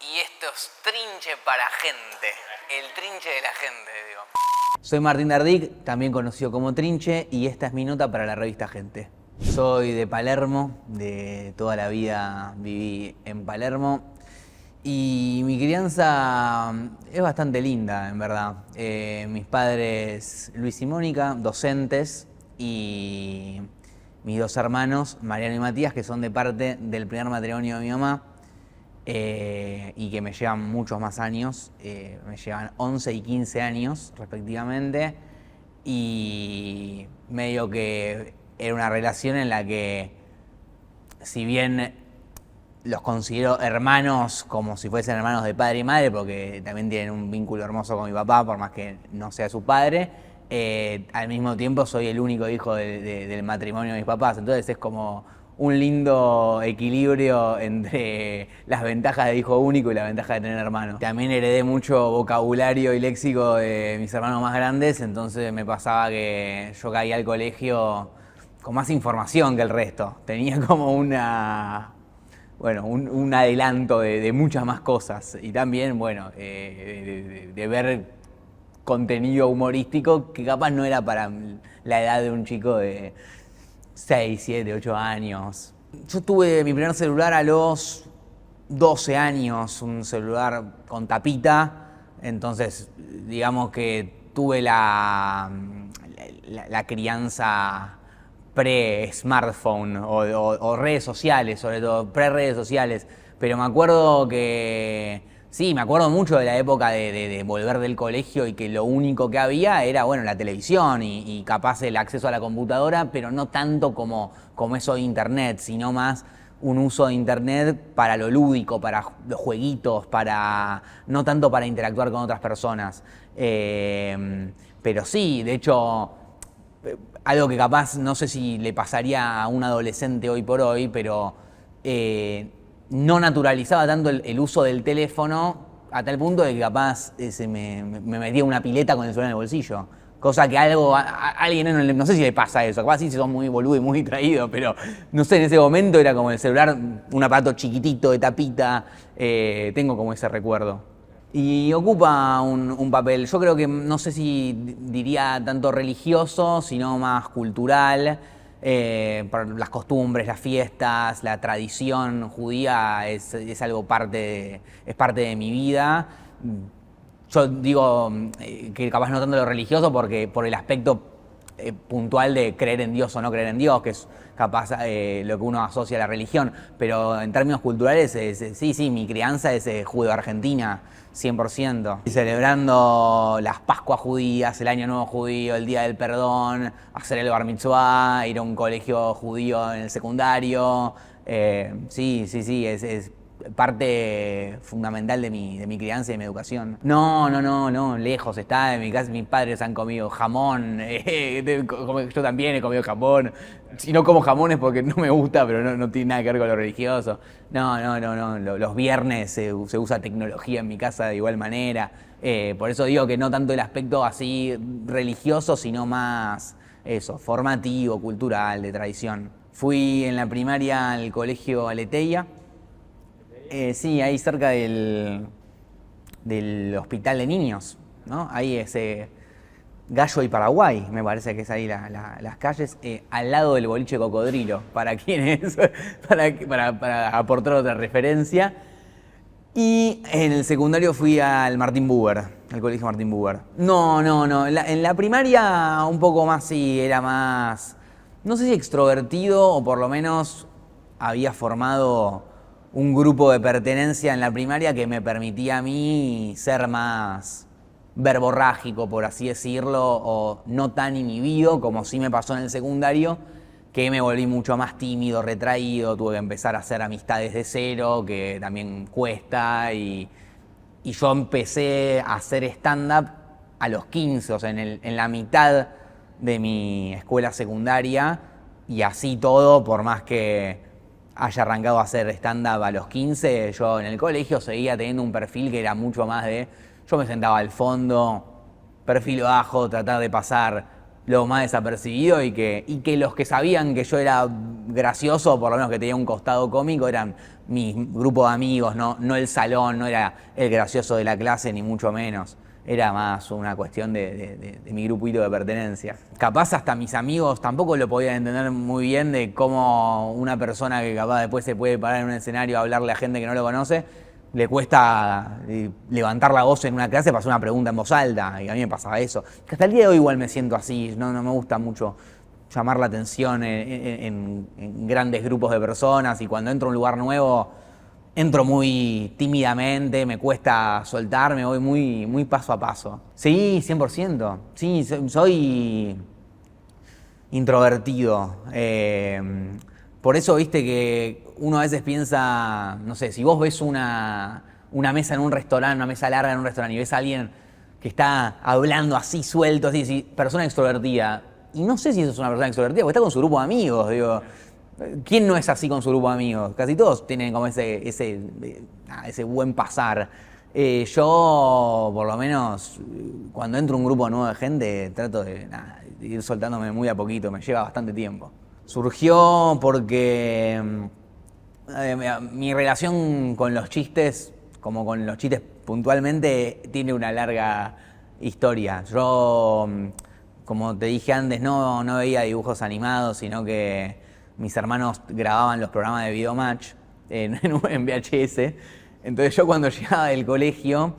Y esto es trinche para gente. El trinche de la gente, digo. Soy Martín Dardic, también conocido como Trinche, y esta es mi nota para la revista Gente. Soy de Palermo, de toda la vida viví en Palermo. Y mi crianza es bastante linda, en verdad. Mis padres, Luis y Mónica, docentes, y mis dos hermanos, Mariano y Matías, que son de parte del primer matrimonio de mi mamá, y que me llevan muchos más años, me llevan 11 y 15 años respectivamente, y medio que era una relación en la que, si bien los considero hermanos como si fuesen hermanos de padre y madre, porque también tienen un vínculo hermoso con mi papá, por más que no sea su padre, al mismo tiempo soy el único hijo del matrimonio de mis papás, entonces es como un lindo equilibrio entre las ventajas de hijo único y la ventaja de tener hermanos. También heredé mucho vocabulario y léxico de mis hermanos más grandes, entonces me pasaba que yo caía al colegio con más información que el resto. Tenía como un adelanto de muchas más cosas. Y también, de ver contenido humorístico que capaz no era para la edad de un chico de 6, 7, 8 años. Yo tuve mi primer celular a los 12 años, un celular con tapita, entonces digamos que tuve la crianza pre-smartphone o redes sociales, sobre todo pre-redes sociales, pero me acuerdo que sí, me acuerdo mucho de la época de volver del colegio y que lo único que había era, la televisión y capaz el acceso a la computadora, pero no tanto como eso de internet, sino más un uso de internet para lo lúdico, para los jueguitos, no tanto para interactuar con otras personas. Pero sí, de hecho, algo que capaz no sé si le pasaría a un adolescente hoy por hoy, pero no naturalizaba tanto el uso del teléfono a tal punto de que capaz me metía una pileta con el celular en el bolsillo. Cosa que alguien, no sé si le pasa eso, capaz sí son muy boludo y muy distraído, pero no sé, en ese momento era como el celular, un aparato chiquitito de tapita, tengo como ese recuerdo. Y ocupa un papel, yo creo que no sé si diría tanto religioso, sino más cultural, por las costumbres, las fiestas, la tradición judía es algo es parte de mi vida. Yo digo que capaz no tanto lo religioso porque por el aspecto puntual de creer en Dios o no creer en Dios, que es capaz lo que uno asocia a la religión, pero en términos culturales, sí, mi crianza es judeo-argentina, 100%. Y celebrando las Pascuas judías, el Año Nuevo judío, el Día del Perdón, hacer el Bar Mitzvah, ir a un colegio judío en el secundario, sí, es parte fundamental de mi crianza y de mi educación. No, lejos está. En mi casa mis padres han comido jamón, yo también he comido jamón. Si no como jamón es porque no me gusta, pero no tiene nada que ver con lo religioso. No. Los viernes se usa tecnología en mi casa de igual manera. Por eso digo que no tanto el aspecto así religioso, sino más eso, formativo, cultural, de tradición. Fui en la primaria al colegio Aleteia. Sí, ahí cerca del hospital de niños, ¿no? Ahí ese Gallo y Paraguay, me parece que es ahí las calles, al lado del boliche Cocodrilo, para quienes, para aportar otra referencia. Y en el secundario fui al Martín Buber, al colegio Martín Buber. No, en la primaria un poco más, sí, era más, no sé si extrovertido o por lo menos había formado un grupo de pertenencia en la primaria que me permitía a mí ser más verborrágico, por así decirlo, o no tan inhibido como sí me pasó en el secundario, que me volví mucho más tímido, retraído, tuve que empezar a hacer amistades de cero, que también cuesta, y yo empecé a hacer stand-up a los 15, o sea, en la mitad de mi escuela secundaria, y así todo, por más que haya arrancado a hacer stand-up a los 15, yo en el colegio seguía teniendo un perfil que era mucho más yo me sentaba al fondo, perfil bajo, tratar de pasar lo más desapercibido y que los que sabían que yo era gracioso, por lo menos que tenía un costado cómico, eran mi grupo de amigos, no el salón, no era el gracioso de la clase, ni mucho menos. Era más una cuestión de mi grupito de pertenencia. Capaz hasta mis amigos tampoco lo podían entender muy bien de cómo una persona que capaz después se puede parar en un escenario a hablarle a gente que no lo conoce, le cuesta levantar la voz en una clase para hacer una pregunta en voz alta, y a mí me pasaba eso. Que hasta el día de hoy igual me siento así, no me gusta mucho llamar la atención en grandes grupos de personas, y cuando entro a un lugar nuevo entro muy tímidamente, me cuesta soltarme, voy muy paso a paso. Sí, 100%. Sí, soy introvertido. Por eso, viste que uno a veces piensa, no sé, si vos ves una mesa en un restaurante, una mesa larga en un restaurante, y ves a alguien que está hablando así suelto, así, persona extrovertida, y no sé si eso es una persona extrovertida, porque está con su grupo de amigos, digo. ¿Quién no es así con su grupo de amigos? Casi todos tienen como ese buen pasar. Yo, por lo menos, cuando entro a un grupo nuevo de gente, trato de ir soltándome muy a poquito, me lleva bastante tiempo. Surgió porque mi relación con los chistes, como con los chistes puntualmente, tiene una larga historia. Yo, como te dije antes, no veía dibujos animados, sino que mis hermanos grababan los programas de Videomatch en VHS. Entonces yo cuando llegaba del colegio,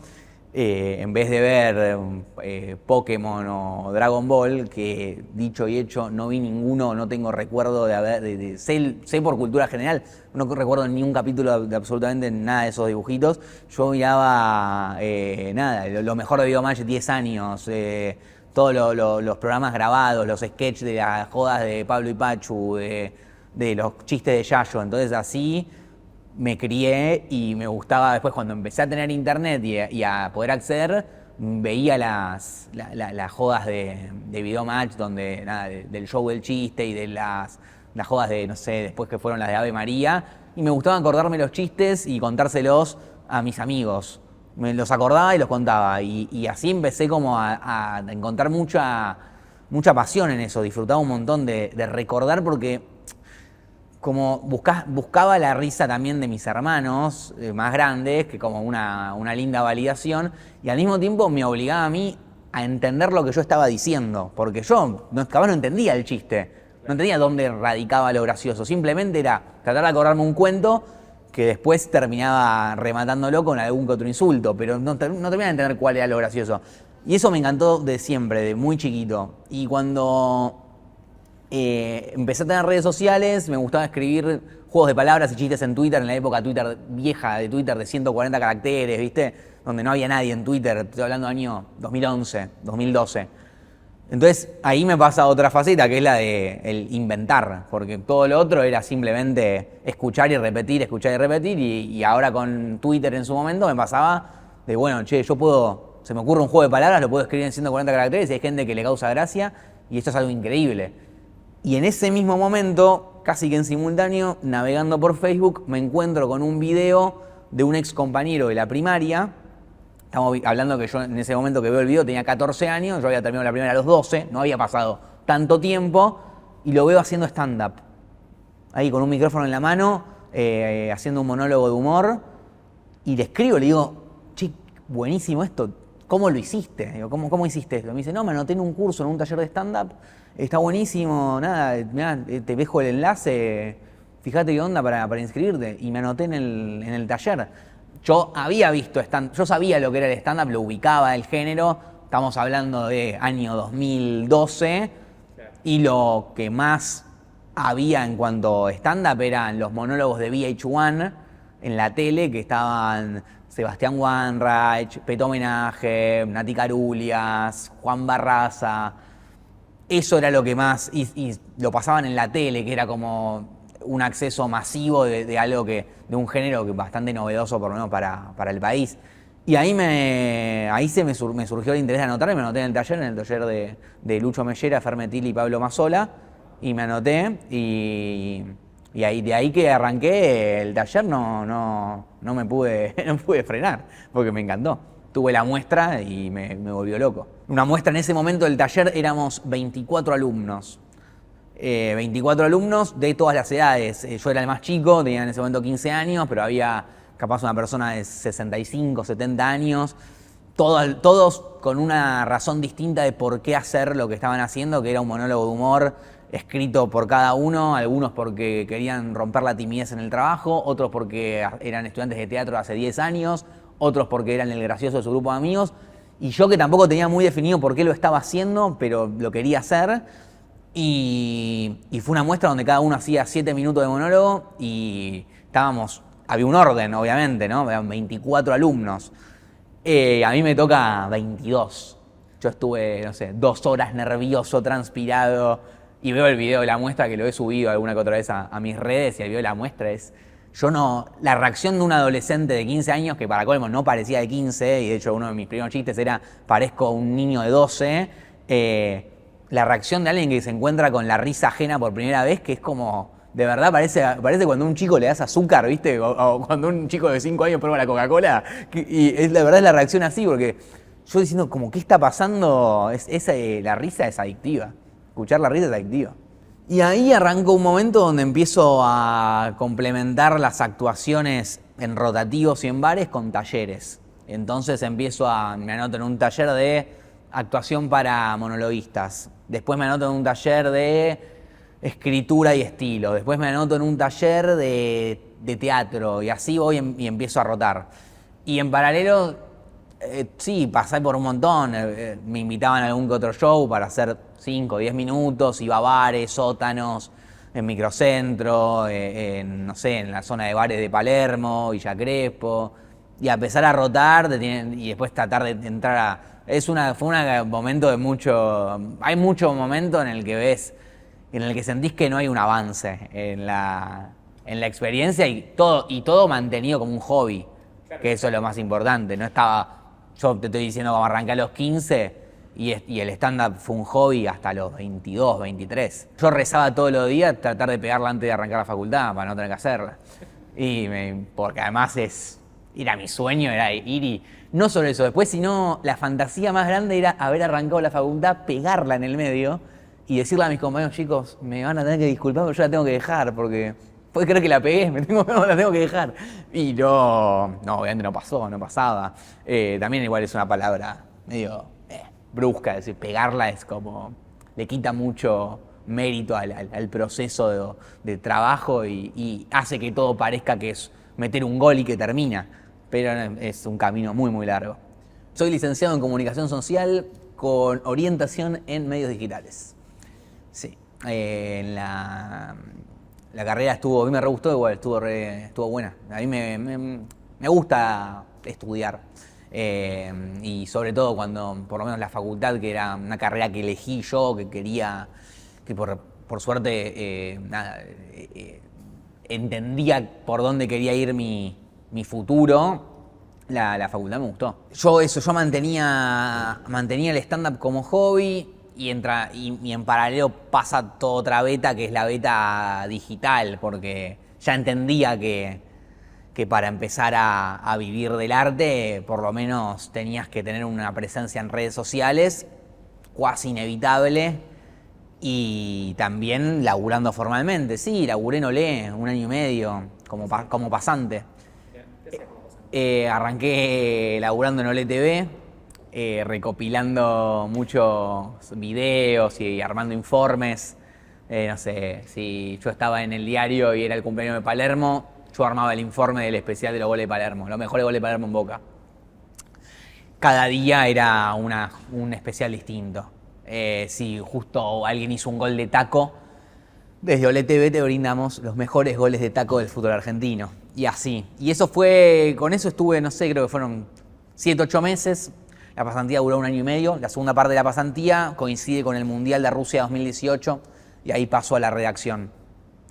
en vez de ver Pokémon o Dragon Ball, que dicho y hecho no vi ninguno, no tengo recuerdo sé por cultura general, no recuerdo ni un capítulo de absolutamente nada de esos dibujitos. Yo miraba lo mejor de Videomatch 10 años, todos los programas grabados, los sketches de las jodas de Pablo y Pachu, de los chistes de Yayo. Entonces así me crié y me gustaba. Después, cuando empecé a tener internet y a poder acceder, veía las jodas de Videomatch, donde del show del chiste y de las jodas de, no sé, después que fueron las de Ave María, y me gustaba acordarme los chistes y contárselos a mis amigos. Me los acordaba y los contaba, y así empecé como a encontrar mucha pasión en eso. Disfrutaba un montón de recordar, porque como buscaba la risa también de mis hermanos más grandes, que como una linda validación, y al mismo tiempo me obligaba a mí a entender lo que yo estaba diciendo, porque yo capaz no entendía el chiste, no entendía dónde radicaba lo gracioso, simplemente era tratar de acordarme un cuento que después terminaba rematándolo con algún que otro insulto, pero no terminaba de entender cuál era lo gracioso. Y eso me encantó de siempre, de muy chiquito. Y cuando empecé a tener redes sociales, me gustaba escribir juegos de palabras y chistes en Twitter, en la época Twitter vieja de Twitter de 140 caracteres, ¿viste? Donde no había nadie en Twitter, estoy hablando del año 2011, 2012. Entonces ahí me pasa otra faceta, que es la de el inventar, porque todo lo otro era simplemente escuchar y repetir, y ahora con Twitter en su momento me pasaba de, bueno, che, se me ocurre un juego de palabras, lo puedo escribir en 140 caracteres y hay gente que le causa gracia, y esto es algo increíble. Y en ese mismo momento, casi que en simultáneo, navegando por Facebook, me encuentro con un video de un ex compañero de la primaria. Estamos hablando que yo en ese momento que veo el video tenía 14 años, yo había terminado la primaria a los 12, no había pasado tanto tiempo, y lo veo haciendo stand-up. Ahí con un micrófono en la mano, haciendo un monólogo de humor, y le escribo, le digo, che, buenísimo esto, ¿cómo lo hiciste? Digo, ¿cómo hiciste esto? Me dice, no, me anoté en un curso, en un taller de stand-up, está buenísimo, mirá, te dejo el enlace, fíjate qué onda para inscribirte. Y me anoté en el taller. Yo había visto yo sabía lo que era el stand-up, lo ubicaba, el género, estamos hablando de año 2012, y lo que más había en cuanto a stand-up eran los monólogos de VH1 en la tele, que estaban Sebastián Wanreich, Peto Homenaje, Nati Carulias, Juan Barraza. Eso era lo que más, y lo pasaban en la tele, que era como un acceso masivo de algo de un género que bastante novedoso, por lo menos para el país. Y ahí me surgió el interés de anotarme, me anoté en el taller de Lucho Mellera, Fermetil y Pablo Mazzola, y me anoté, y de ahí que arranqué el taller no me pude frenar, porque me encantó. tuve la muestra y me volvió loco. Una muestra en ese momento del taller éramos 24 alumnos. 24 alumnos de todas las edades. Yo era el más chico, tenía en ese momento 15 años, pero había capaz una persona de 65, 70 años. Todos con una razón distinta de por qué hacer lo que estaban haciendo, que era un monólogo de humor escrito por cada uno, algunos porque querían romper la timidez en el trabajo, otros porque eran estudiantes de teatro hace 10 años, otros porque eran el gracioso de su grupo de amigos, y yo que tampoco tenía muy definido por qué lo estaba haciendo, pero lo quería hacer, y fue una muestra donde cada uno hacía 7 minutos de monólogo y había un orden, obviamente, ¿no? Eran 24 alumnos. A mí me toca 22. Yo estuve, no sé, 2 horas nervioso, transpirado, y veo el video de la muestra que lo he subido alguna que otra vez a mis redes, y el video de la muestra es... La reacción de un adolescente de 15 años, que para colmo no parecía de 15, y de hecho uno de mis primeros chistes era, parezco un niño de 12, la reacción de alguien que se encuentra con la risa ajena por primera vez, que es como... De verdad parece cuando a un chico le das azúcar, ¿viste? O cuando un chico de 5 años prueba la Coca-Cola. La verdad es la reacción así, porque yo diciendo, como, ¿qué está pasando? La risa es adictiva. Escuchar la risa es adictiva. Y ahí arrancó un momento donde empiezo a complementar las actuaciones en rotativos y en bares con talleres. Entonces me anoto en un taller de actuación para monologuistas. Después me anoto en un taller de escritura y estilo. Después me anoto en un taller de teatro y así voy y empiezo a rotar. Y en paralelo, sí, pasé por un montón. Me invitaban a algún que otro show para hacer 5 o 10 minutos. Iba a bares, sótanos, en Microcentro, no sé, en la zona de bares de Palermo, Villa Crespo. Y a empezar a rotar y después tratar de entrar a... Fue un momento de mucho... Hay mucho momento en el que sentís que no hay un avance en la experiencia y todo mantenido como un hobby, claro. Que eso es lo más importante. Yo te estoy diciendo como arranqué a los 15 y el stand-up fue un hobby hasta los 22, 23. Yo rezaba todos los días tratar de pegarla antes de arrancar la facultad para no tener que hacerla. Porque además era mi sueño, era ir y no solo eso, después sino la fantasía más grande era haber arrancado la facultad, pegarla en el medio y decirle a mis compañeros, chicos, me van a tener que disculpar, pero yo la tengo que dejar, porque puede creer que la pegué, la tengo que dejar. Y no, obviamente no pasaba. También igual es una palabra medio brusca, es decir, pegarla es como, le quita mucho mérito al proceso de trabajo y hace que todo parezca que es meter un gol y que termina, pero es un camino muy, muy largo. Soy licenciado en Comunicación Social con orientación en medios digitales. Sí, la carrera a mí me re gustó, igual estuvo buena. A mí me gusta estudiar y sobre todo cuando, por lo menos la facultad, que era una carrera que elegí yo, que quería, que por suerte entendía por dónde quería ir mi futuro, la facultad me gustó. Yo mantenía el stand-up como hobby. Y en paralelo pasa toda otra beta, que es la beta digital, porque ya entendía que para empezar a vivir del arte, por lo menos tenías que tener una presencia en redes sociales, cuasi inevitable, y también laburando formalmente. Sí, laburé en Olé 1 año y medio como pasante. Arranqué laburando en Olé TV, recopilando muchos videos y armando informes. No sé, si yo estaba en el diario y era el cumpleaños de Palermo, yo armaba el informe del especial de los goles de Palermo, los mejores goles de Palermo en Boca. Cada día era un especial distinto. Si justo alguien hizo un gol de taco, desde Olé TV te brindamos los mejores goles de taco del fútbol argentino. Y así. Y con eso estuve, no sé, creo que fueron 7, 8 meses. La pasantía duró 1 año y medio. La segunda parte de la pasantía coincide con el Mundial de Rusia 2018 y ahí paso a la redacción.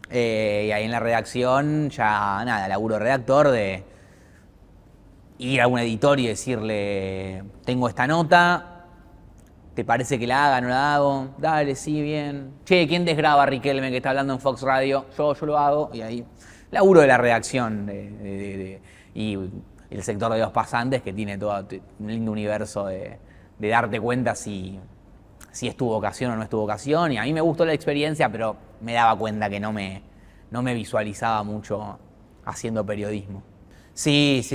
Y ahí en la redacción ya nada, laburo de redactor, de ir a un editor y decirle, tengo esta nota, ¿te parece que la haga, no la hago? Dale, sí, bien. Che, ¿quién desgraba a Riquelme que está hablando en Fox Radio? Yo lo hago. Y ahí laburo de la redacción y el sector de los pasantes, que tiene todo un lindo universo de darte cuenta si es tu vocación o no es tu vocación. Y a mí me gustó la experiencia, pero me daba cuenta que no me visualizaba mucho haciendo periodismo. Sí,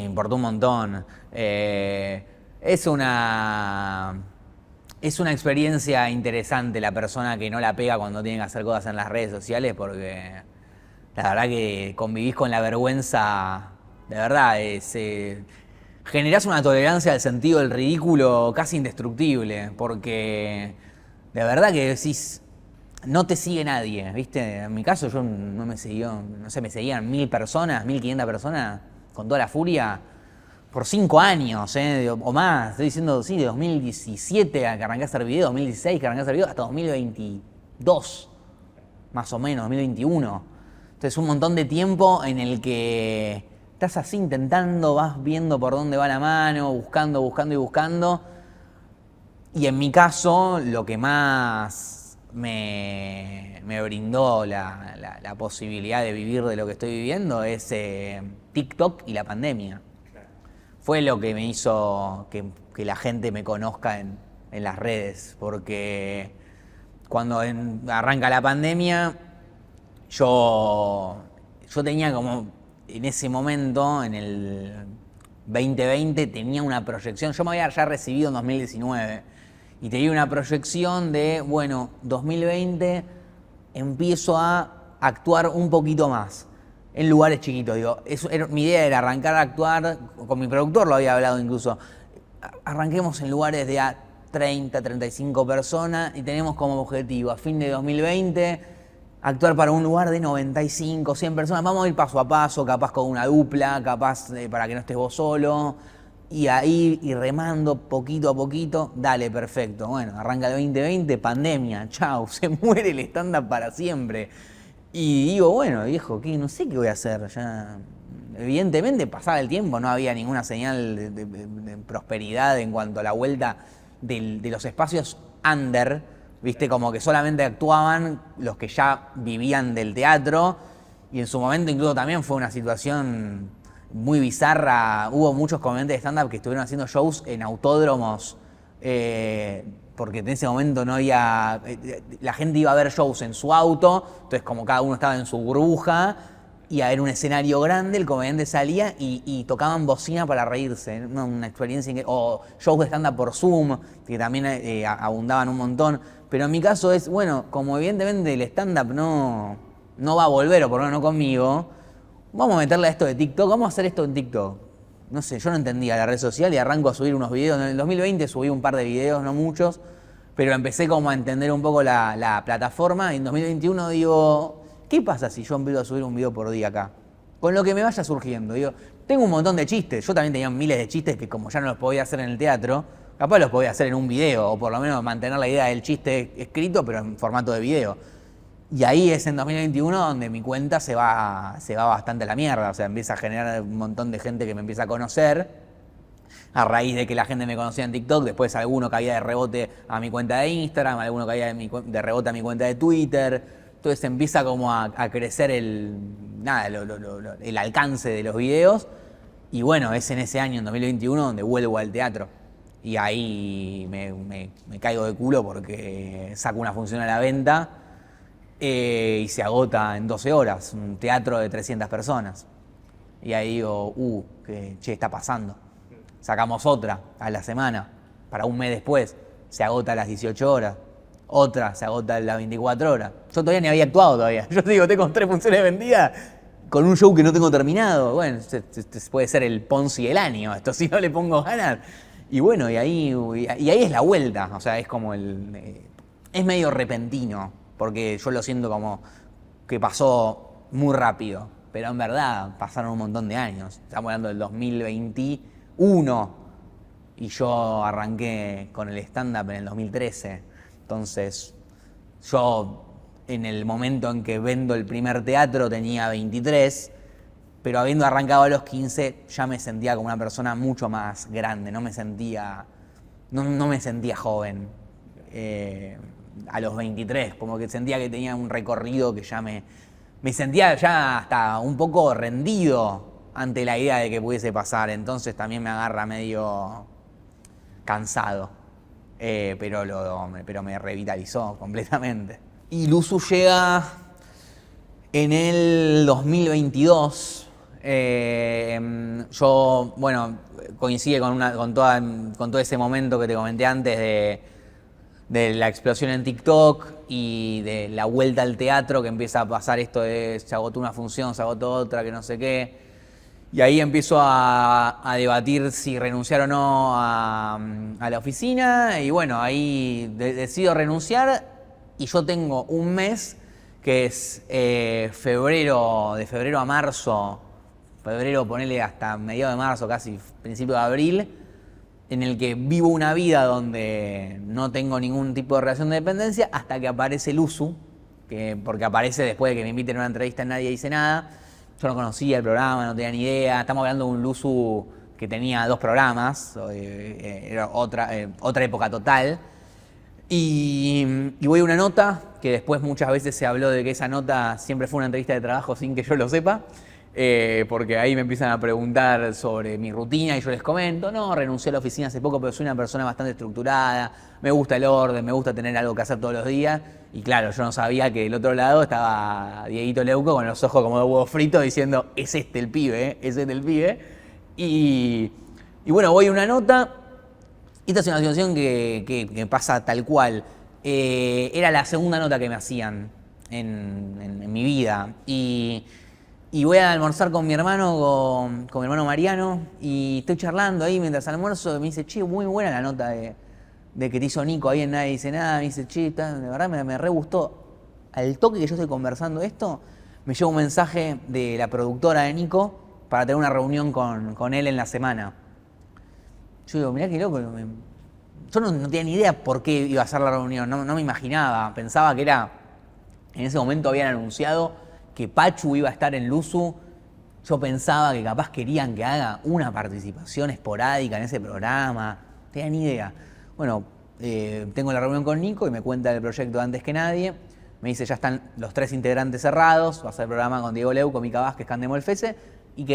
importó un montón. Es una experiencia interesante la persona que no la pega cuando tiene que hacer cosas en las redes sociales, porque la verdad que convivís con la vergüenza, de verdad, generás una tolerancia al sentido del ridículo casi indestructible, porque de verdad que decís, no te sigue nadie, ¿viste? En mi caso yo no me siguió, no sé, me seguían 1000 personas, 1500 personas, con toda la furia, por 5 años, o más. Estoy diciendo, sí, de 2017 que arranqué a hacer video, 2016 que arranqué a hacer video, hasta 2022, más o menos, 2021. Entonces un montón de tiempo en el que estás así intentando, vas viendo por dónde va la mano, buscando. Y en mi caso, lo que más me brindó la posibilidad de vivir de lo que estoy viviendo es TikTok y la pandemia. Fue lo que me hizo que la gente me conozca en las redes, porque cuando arranca la pandemia, yo tenía como, en ese momento, en el 2020, tenía una proyección. Yo me había ya recibido en 2019 y tenía una proyección de, bueno, 2020 empiezo a actuar un poquito más en lugares chiquitos. Digo, mi idea era arrancar a actuar, con mi productor lo había hablado incluso, arranquemos en lugares de 30, 35 personas y tenemos como objetivo a fin de 2020 actuar para un lugar de 95, 100 personas. Vamos a ir paso a paso, capaz con una dupla, capaz para que no estés vos solo. Y ahí ir remando poquito a poquito. Dale, perfecto. Bueno, arranca el 2020, pandemia, chau, se muere el stand-up para siempre. Y digo, bueno, viejo, no sé qué voy a hacer. Ya, evidentemente pasaba el tiempo, no había ninguna señal de prosperidad en cuanto a la vuelta de los espacios under, viste, como que solamente actuaban los que ya vivían del teatro. Y en su momento incluso también fue una situación muy bizarra. Hubo muchos comediantes de stand-up que estuvieron haciendo shows en autódromos, porque en ese momento no había, la gente iba a ver shows en su auto, entonces como cada uno estaba en su burbuja, y a ver un escenario grande, el comediante salía y tocaban bocina para reírse, una experiencia o shows de stand-up por Zoom, que también abundaban un montón. Pero en mi caso es, bueno, como evidentemente el stand-up no va a volver, o por lo menos no conmigo, vamos a meterle a esto de TikTok, vamos a hacer esto en TikTok. No sé, yo no entendía la red social y arranco a subir unos videos. En el 2020 subí un par de videos, no muchos, pero empecé como a entender un poco la plataforma. Y en 2021 digo, ¿qué pasa si yo empiezo a subir un video por día acá? Con lo que me vaya surgiendo. Digo, tengo un montón de chistes. Yo también tenía miles de chistes que como ya no los podía hacer en el teatro, capaz los podía hacer en un video, o por lo menos mantener la idea del chiste escrito, pero en formato de video. Y ahí es en 2021 donde mi cuenta se va bastante a la mierda. O sea, empieza a generar un montón de gente que me empieza a conocer. A raíz de que la gente me conocía en TikTok, después alguno caía de rebote a mi cuenta de Instagram, alguno caía de rebote a mi cuenta de Twitter. Entonces empieza como a crecer el alcance de los videos. Y bueno, es en ese año, en 2021, donde vuelvo al teatro. Y ahí me caigo de culo porque saco una función a la venta. Y se agota en 12 horas, un teatro de 300 personas. Y ahí digo, ¿qué está pasando? Sacamos otra a la semana, para un mes después, se agota a las 18 horas. Otra se agota a las 24 horas. Yo todavía ni había actuado todavía. Yo te digo, tengo 3 funciones vendidas con un show que no tengo terminado. Bueno, puede ser el Ponzi del año, esto si no le pongo ganas. Y bueno, y ahí es la vuelta. O sea, es como es medio repentino, porque yo lo siento como que pasó muy rápido, pero en verdad pasaron un montón de años. Estamos hablando del 2021 y yo arranqué con el stand-up en el 2013. Entonces, yo en el momento en que vendo el primer teatro tenía 23, pero habiendo arrancado a los 15 ya me sentía como una persona mucho más grande, no me sentía joven. A los 23, como que sentía que tenía un recorrido que ya me sentía ya hasta un poco rendido ante la idea de que pudiese pasar, entonces también me agarra medio cansado, pero me revitalizó completamente. Y Luzu llega en el 2022. Yo, bueno, coincide con todo ese momento que te comenté antes de la explosión en TikTok y de la vuelta al teatro, que empieza a pasar esto de se agotó una función, se agotó otra, que no sé qué. Y ahí empiezo a debatir si renunciar o no a la oficina. Y bueno, ahí decido renunciar y yo tengo un mes que es de febrero a marzo, ponele hasta mediados de marzo, casi principio de abril, en el que vivo una vida donde no tengo ningún tipo de relación de dependencia hasta que aparece Luzu, porque aparece después de que me inviten a una entrevista en Nadie Dice Nada. Yo no conocía el programa, no tenía ni idea. Estamos hablando de un Luzu que tenía 2 programas, era otra época total. Y voy a una nota, que después muchas veces se habló de que esa nota siempre fue una entrevista de trabajo sin que yo lo sepa. Porque ahí me empiezan a preguntar sobre mi rutina y yo les comento, no, renuncié a la oficina hace poco, pero soy una persona bastante estructurada, me gusta el orden, me gusta tener algo que hacer todos los días. Y claro, yo no sabía que del otro lado estaba Dieguito Leuco con los ojos como de huevo frito diciendo, es este el pibe, es este el pibe. Y bueno, voy a una nota. Esta es una situación que pasa tal cual. Era la segunda nota que me hacían en mi vida. Y voy a almorzar con mi hermano, con mi hermano Mariano, y estoy charlando ahí mientras almuerzo, y me dice, che, muy buena la nota de que te hizo Nico ahí en Nadie Dice Nada. Me dice, che, de verdad me re gustó. Al toque que yo estoy conversando esto, me llega un mensaje de la productora de Nico para tener una reunión con él en la semana. Yo digo, mirá qué loco. Yo no tenía ni idea por qué iba a ser la reunión, no me imaginaba. Pensaba que era, en ese momento habían anunciado que Pachu iba a estar en Luzu. Yo pensaba que capaz querían que haga una participación esporádica en ese programa. No tenía ni idea. Bueno, tengo la reunión con Nico y me cuenta del proyecto antes que nadie. Me dice, ya están los 3 integrantes cerrados. Va a ser el programa con Diego Leuco, Mica Vázquez, Candemo el Fese. Y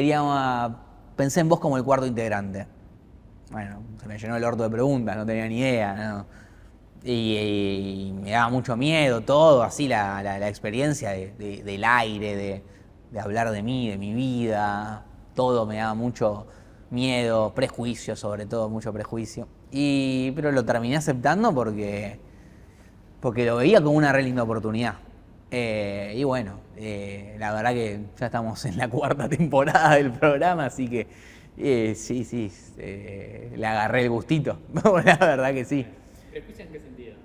pensé en vos como el 4º integrante. Bueno, se me llenó el orto de preguntas, no tenía ni idea, ¿no? Y me daba mucho miedo todo, así la experiencia del aire, de hablar de mí, de mi vida, todo me daba mucho miedo, prejuicio sobre todo, mucho prejuicio. Pero lo terminé aceptando porque lo veía como una re linda oportunidad. Y bueno, la verdad que ya estamos en la 4ª temporada del programa, así que sí, le agarré el gustito, la verdad que sí. ¿Prejuicio en qué sentido?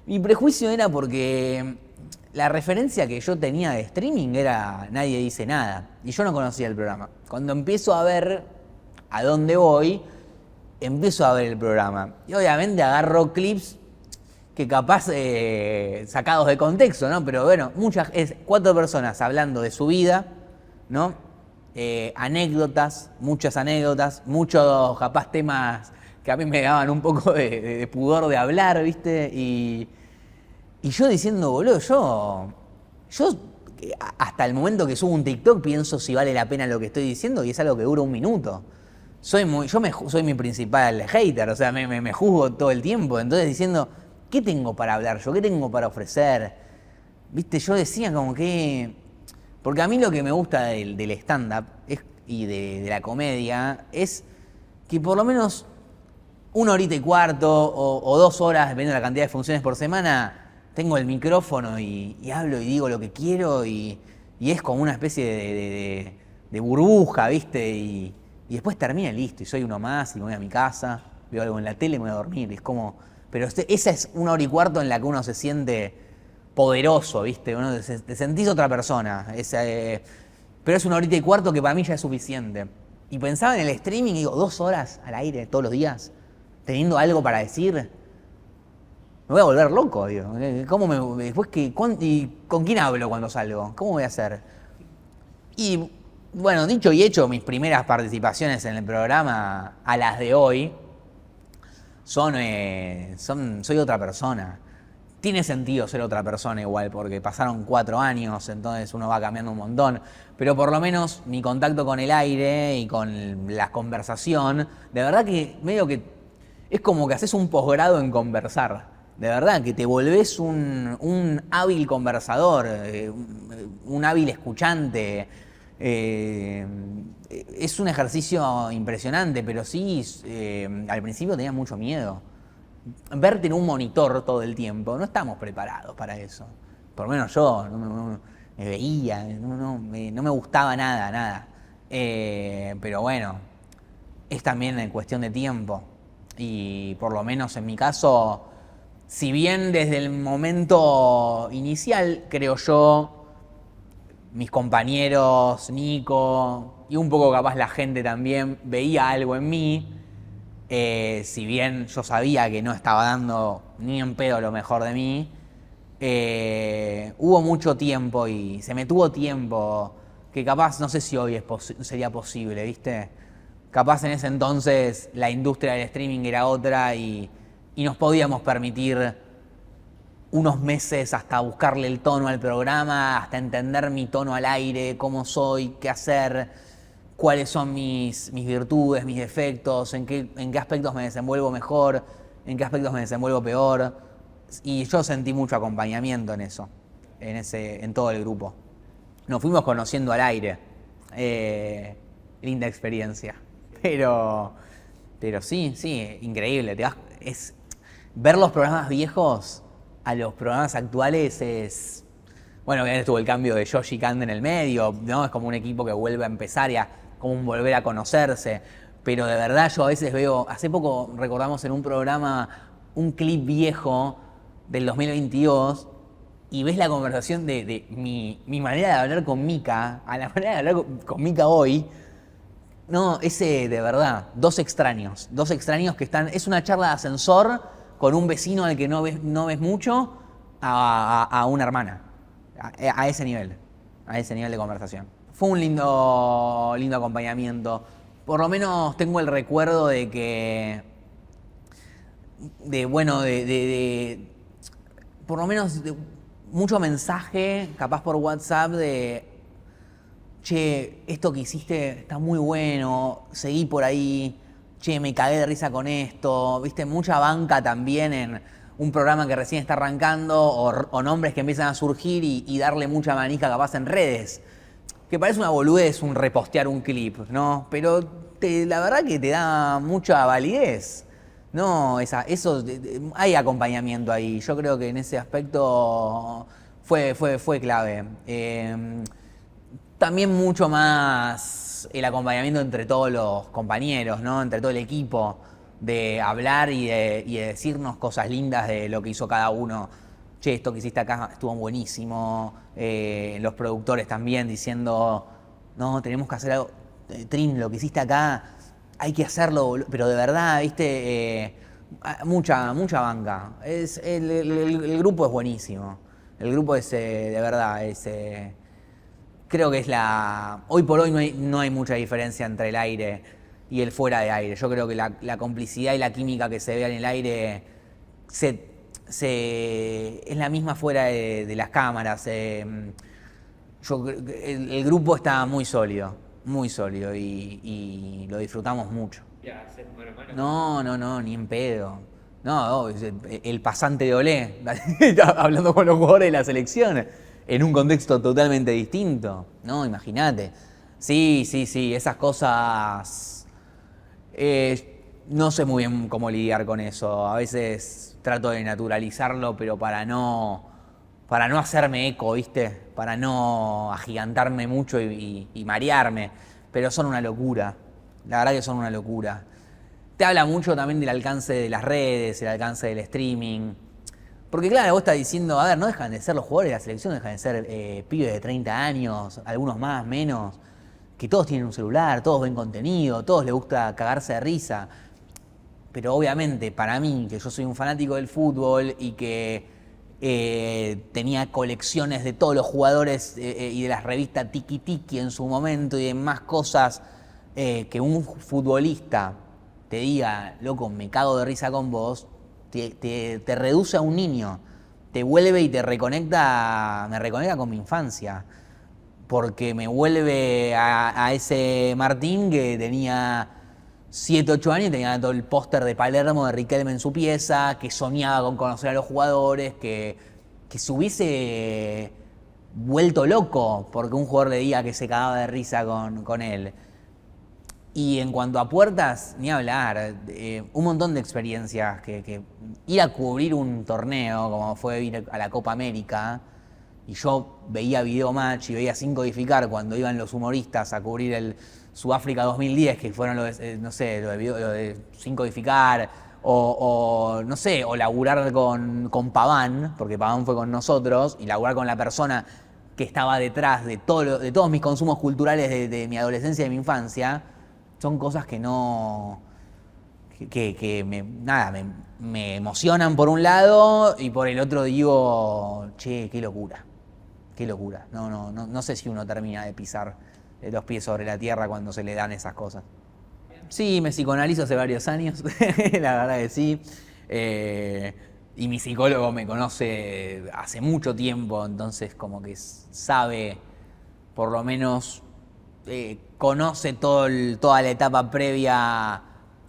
Mi prejuicio era porque la referencia que yo tenía de streaming era Nadie Dice Nada, y yo no conocía el programa. Cuando empiezo a ver a dónde voy, empiezo a ver el programa. Y obviamente agarro clips que capaz sacados de contexto, ¿no? Pero bueno, 4 personas hablando de su vida, ¿no? Muchas anécdotas, muchos capaz temas que a mí me daban un poco de pudor de hablar, ¿viste? Y yo diciendo, boludo, yo hasta el momento que subo un TikTok pienso si vale la pena lo que estoy diciendo y es algo que dura 1 minuto. Soy mi principal hater, o sea, me juzgo todo el tiempo. Entonces diciendo, ¿qué tengo para hablar yo? ¿Qué tengo para ofrecer? ¿Viste? Yo decía como que... Porque a mí lo que me gusta del stand-up y de la comedia es que por lo menos 1 horita y cuarto o 2 horas, dependiendo de la cantidad de funciones por semana, tengo el micrófono y hablo y digo lo que quiero y es como una especie de burbuja, ¿viste? Y después termina listo y soy uno más y me voy a mi casa, veo algo en la tele y me voy a dormir. Es como... Pero esa es 1 hora y cuarto en la que uno se siente poderoso, ¿viste? Uno te sentís otra persona. Pero es 1 horita y cuarto que para mí ya es suficiente. Y pensaba en el streaming y digo, 2 horas al aire todos los días, teniendo algo para decir, me voy a volver loco, digo. ¿Y con quién hablo cuando salgo? ¿Cómo voy a hacer? Y bueno, dicho y hecho, mis primeras participaciones en el programa a las de hoy soy otra persona. Tiene sentido ser otra persona igual, porque pasaron 4 años, entonces uno va cambiando un montón. Pero por lo menos mi contacto con el aire y con la conversación, de verdad que medio que es como que haces un posgrado en conversar. De verdad, que te volvés un hábil conversador, un hábil escuchante. Es un ejercicio impresionante, pero sí, al principio tenía mucho miedo. Verte en un monitor todo el tiempo, no estamos preparados para eso. Por lo menos yo me veía, no me gustaba nada. Pero bueno, es también en cuestión de tiempo. Y por lo menos en mi caso, si bien desde el momento inicial, creo yo, mis compañeros, Nico, y un poco capaz la gente también veía algo en mí, si bien yo sabía que no estaba dando ni en pedo lo mejor de mí, hubo mucho tiempo y se me tuvo tiempo que capaz, no sé si hoy sería posible, ¿viste? Capaz en ese entonces la industria del streaming era otra y nos podíamos permitir unos meses hasta buscarle el tono al programa, hasta entender mi tono al aire, cómo soy, qué hacer, cuáles son mis virtudes, mis defectos, en qué aspectos me desenvuelvo mejor, en qué aspectos me desenvuelvo peor. Y yo sentí mucho acompañamiento en eso, en todo el grupo. Nos fuimos conociendo al aire. Linda experiencia. Pero sí, increíble. Ver los programas viejos a los programas actuales es... Bueno, obviamente estuvo el cambio de Yoshi Kand en el medio, ¿no? Es como un equipo que vuelve a empezar y como un volver a conocerse. Pero de verdad yo a veces veo... Hace poco recordamos en un programa un clip viejo del 2022 y ves la conversación de mi manera de hablar con Mika a la manera de hablar con Mika hoy. No, ese de verdad, dos extraños que están... Es una charla de ascensor con un vecino al que no ves mucho a una hermana. A ese nivel de conversación. Fue un lindo acompañamiento. Por lo menos tengo el recuerdo de que, por lo menos mucho mensaje, capaz por WhatsApp de, che, esto que hiciste está muy bueno, seguí por ahí, che, me cagué de risa con esto, viste, mucha banca también en un programa que recién está arrancando o nombres que empiezan a surgir y darle mucha manija capaz en redes. Que parece una boludez un repostear un clip, ¿no? Pero la verdad que te da mucha validez. No, hay acompañamiento ahí. Yo creo que en ese aspecto fue clave. También mucho más el acompañamiento entre todos los compañeros, ¿no? Entre todo el equipo, de hablar y de decirnos cosas lindas de lo que hizo cada uno. Che, esto que hiciste acá estuvo buenísimo. Los productores también diciendo, no, tenemos que hacer algo. Trin, lo que hiciste acá, hay que hacerlo, pero de verdad, ¿viste? Mucha banca. El grupo es buenísimo. El grupo es, de verdad, creo que es hoy por hoy no hay mucha diferencia entre el aire y el fuera de aire. Yo creo que la complicidad y la química que se ve en el aire es la misma fuera de las cámaras. El grupo está muy sólido y lo disfrutamos mucho. No, ni en pedo. No, el pasante de Olé, hablando con los jugadores de la selección, en un contexto totalmente distinto. No, imagínate. Sí, esas cosas... no sé muy bien cómo lidiar con eso. A veces trato de naturalizarlo, pero para no hacerme eco, ¿viste? Para no agigantarme mucho y marearme. Pero son una locura. La verdad que son una locura. Te habla mucho también del alcance de las redes, el alcance del streaming. Porque claro, vos estás diciendo, a ver, no dejan de ser los jugadores de la selección, dejan de ser pibes de 30 años, algunos más, menos, que todos tienen un celular, todos ven contenido, todos les gusta cagarse de risa. Pero obviamente para mí, que yo soy un fanático del fútbol y que tenía colecciones de todos los jugadores y de las revistas Tiki Tiki en su momento y de más cosas, que un futbolista te diga, loco, me cago de risa con vos, te reduce a un niño. te vuelve y te reconecta, me reconecta con mi infancia. Porque me vuelve a ese Martín que tenía 7, 8 años y tenía todo el póster de Palermo de Riquelme en su pieza, que soñaba con conocer a los jugadores, que se hubiese vuelto loco porque un jugador le diga que se cagaba de risa con él. Y en cuanto a puertas, ni hablar, un montón de experiencias, que ir a cubrir un torneo, como fue ir a la Copa América, y yo veía Video Match y veía Sin Codificar cuando iban los humoristas a cubrir el Sudáfrica 2010, que fueron no sé, lo de Sin Codificar, no sé, o laburar con Paván, porque Paván fue con nosotros, y laburar con la persona que estaba detrás de todos mis consumos culturales de mi adolescencia y de mi infancia, son cosas que no... me emocionan por un lado y por el otro digo, che, qué locura. Qué locura. No sé si uno termina de pisar los pies sobre la tierra cuando se le dan esas cosas. Sí, me psicoanalizo hace varios años, la verdad que sí. Y mi psicólogo me conoce hace mucho tiempo, entonces como que sabe, por lo menos, conoce toda la etapa previa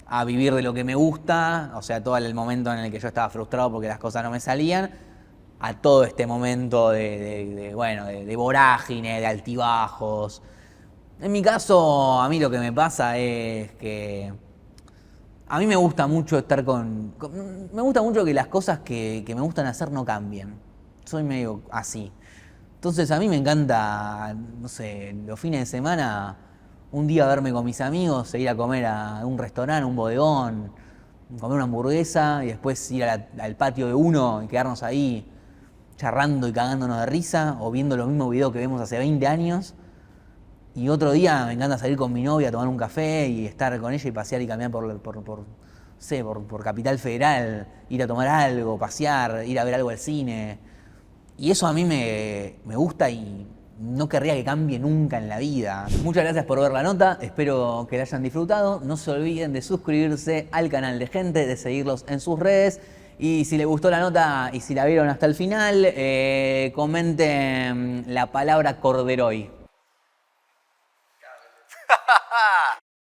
a vivir de lo que me gusta, o sea, todo el momento en el que yo estaba frustrado porque las cosas no me salían, a todo este momento de vorágine, de altibajos. En mi caso, a mí lo que me pasa es que a mí me gusta mucho estar me gusta mucho que las cosas que me gustan hacer no cambien. Soy medio así. Entonces a mí me encanta, no sé, los fines de semana, un día verme con mis amigos, ir a comer a un restaurante, un bodegón, comer una hamburguesa y después ir al patio de uno y quedarnos ahí charrando y cagándonos de risa o viendo los mismos videos que vemos hace 20 años. Y otro día me encanta salir con mi novia a tomar un café y estar con ella y pasear y caminar por Capital Federal, ir a tomar algo, pasear, ir a ver algo al cine. Y eso a mí me gusta y no querría que cambie nunca en la vida. Muchas gracias por ver la nota, espero que la hayan disfrutado. No se olviden de suscribirse al canal de Gente, de seguirlos en sus redes. Y si les gustó la nota y si la vieron hasta el final, comenten la palabra Corderoy.